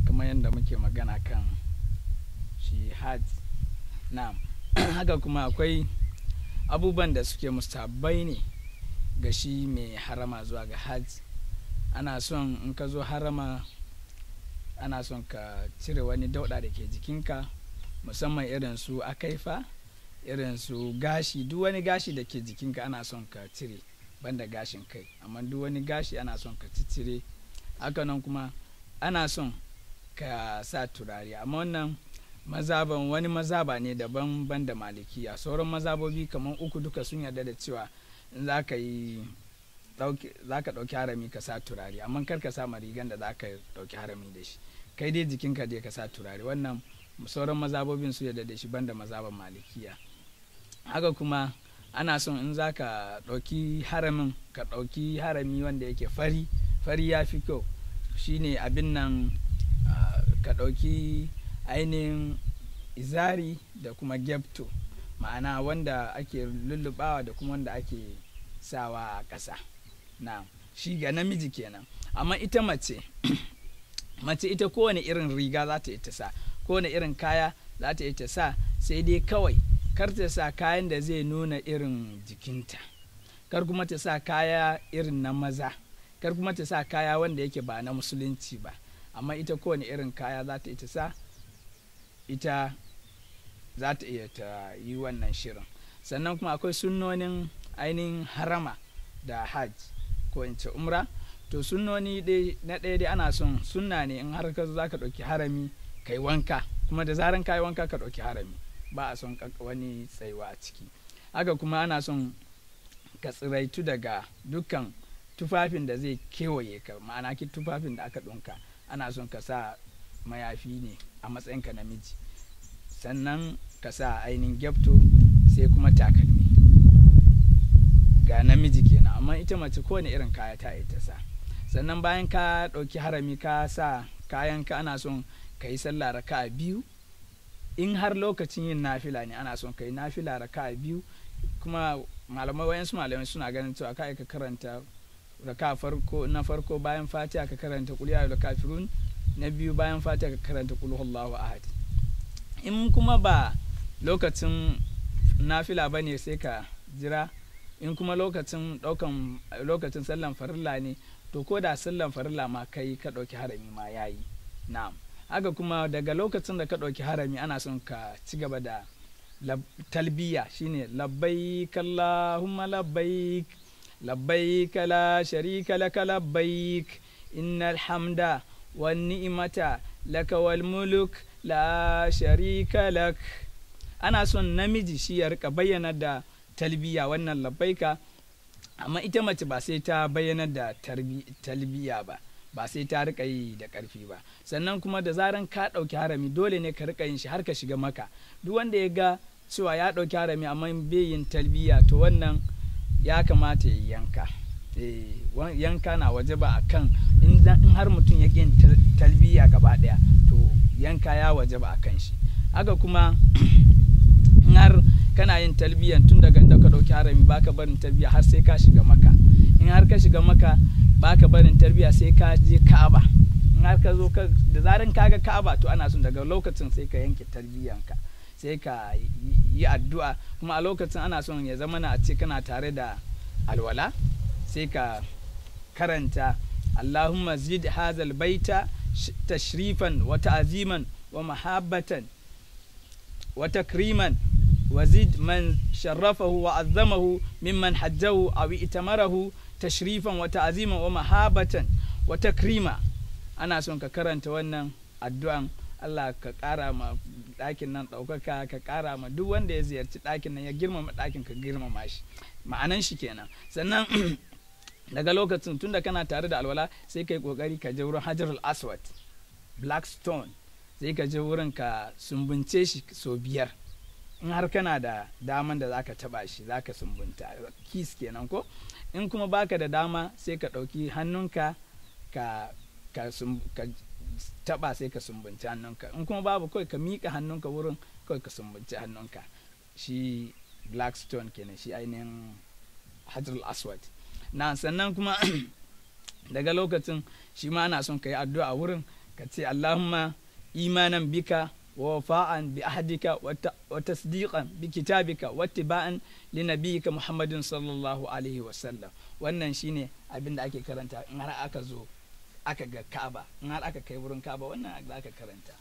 kamar yadda muke magana kan shi hajj na haka kuma akwai abubuwan da suke mustahabbai ne ga shi mai harama zuwa ga hajj. Ana son in ka zo harama ana son ka cire wani dauda da ke jikinka, musamman irin su akaifa, irin su gashi, duk wani gashi da ke jikinka ana son ka cire banda gashin kai, amma duk wani gashi ana son ka cire. Haka nan kuma ana son ka sa turare, amma wannan mazaban wani mazaba ne daban banda malikiya. Sauran mazabobi kamar uku duka sun yarda da cewa in za ka ɗauki harami ka sa turare, amma kar ka sa rigan da za ka ɗauki harami da shi, kai dai jikinka dai ka sa turare. Wannan sauran mazabobin su yarda da shi banda mazaban malikiya. Haka kuma ana son in za ka ɗauki haramin ka ɗauki harami wanda yake fari ya fi kyau, shine abin nan ka ɗauki ainihin izari da kuma gyabto, ma'ana wanda ake lullubawa da kuma wanda ake sawa a ƙasa. Na shi ga namiji kenan. Amma ita mace ita kowane irin riga za ta yi ta sa, kowane irin kaya za ta yi ta sa, sai dai kawai kar ta sa kayan da zai nuna irin jikinta, kar kuma ta sa kaya irin na maza, kar kuma ta sa kaya wanda yake ba na musulunci ba. Amma ita kowane irin kaya za ta yi ta sa, ita za ta iya ta yi wannan shirin. Sannan kuma akwai sunnonin ainihin harama da hajj ko in ce umra. To sunnoni na ɗaya dai ana son, sunna ne in har ka zo za ka ɗauki harami kai wanka, kuma da zaran ka yi wanka ka ɗauki harami, ba a son wani tsayuwa a ciki. Haka kuma ana son ka tsiraitu daga dukkan tufafin da zai kewaye ka, ma'ana ki tufafin da aka ɗunka ana son ka sa mayafi ne a matsayinka namiji, sannan ka sa ainihin gyabto, sai kuma takalmi ga namiji kenan. Amma ita mace kowane irin kaya ta ita sa. Sannan bayan ka ɗauki harami ka sa kayanka, ana son ka yi sallah raka'a biyu. In har lokacin yin nafila ne ana son ka yi nafila raka'a biyu, kuma wayansu malamai suna ganin cewa ka karanta raka'a na farko bayan fatiha ka karanta qul ya ayyuhal kafirun, na biyu bayan fatiha ka karanta qul huwallahu ahad. In kuma ba lokacin nafila bane sai ka jira. In kuma lokacin sallan farilla ne, to ko da sallan farilla ma kai ka ɗauki harami ma yayi. Na'am. Haka kuma daga lokacin da ka ɗauki harami ana son ka ci gaba da talbiya, shine labbaik Allahumma labbaik labbaik la sharika laka labbaik innal hamda wan ni'mata laka wal mulk la sharika lak. Ana son namiji shi ya rika bayyana da talbiya, wannan labbaika, amma ita mace ba sai ta bayyana da talbiya ba sai ta rika yi da ƙarfi ba. Sannan kuma da zaran ka ɗauki harami dole ne ka rika yin shi har ka shiga maka. Duk wanda ya ga cewa ya ɗauki harami amma bai yin talbiya, to wannan ya kamata ya yanka. Yanka na waje ba a kan, in har mutum ya yin talbiya gaba ɗaya, to yanka ya waje ba a kan shi. Haka kuma in har kana yin talbiyan tun daga inda ka ɗauki harami baka barin talbiya har sai ka shiga maka. In har ka shiga maka baka barin talbiya sai ka je Ka'aba. In har ka zo da zaran ka ga Ka'aba, to ana son daga lokacin sai ka yanke talbiyanka, sai ka yi addu'a. Kuma a lokacin ana son ya zama na ce kana tare da alwala, sai ka karanta Allahumma zid hazal baita tashrifan wa ta'ziman wa mahabbatan wa takriman وزد من شرفه وعظمه ممن حجه أو ائتمره تشريفا وتعظيما ومحابة وتكريما. أنا سونك كرنت wannan addu'an. Allah ka ƙara ma ɗakin nan ɗaukaka, ka ƙara ma duk wanda ya ziyarci ɗakin nan ya girmama ɗakin, ka girmama shi, ma'anan shi kenan. Sannan daga lokacin tunda kana tare da alwala sai ka yi ƙoƙari ka je wurin Hajarul Aswad, Black Stone, sai ka je wurin ka sumbunce shi sau 5. In har kana da daman da zaka taba shi zaka sumbunta, kis kenan ko. In kuma baka da dama sai ka ɗauki hannunka ka taba, sai ka sumbunci hannunka. In kuma babu, kawai ka miƙa hannunka wurin, kawai ka sumbunci hannunka. Shi Blackstone kenan, shi ainihin Hajarul Aswad. Na sannan kuma daga lokacin shi ma ana son ka yi addu'a wurin, ka ce Allahumma imanan bika wa wafa'an bi ahdika wa tasdiqan bi kitabika wa ittiba'an li nabiyyika Muhammadin sallallahu alaihi wa sallam. Wannan shine abin da ake karanta in har aka zo aka ga Ka'aba, in har aka kai wurin Ka'aba, wannan aka karanta.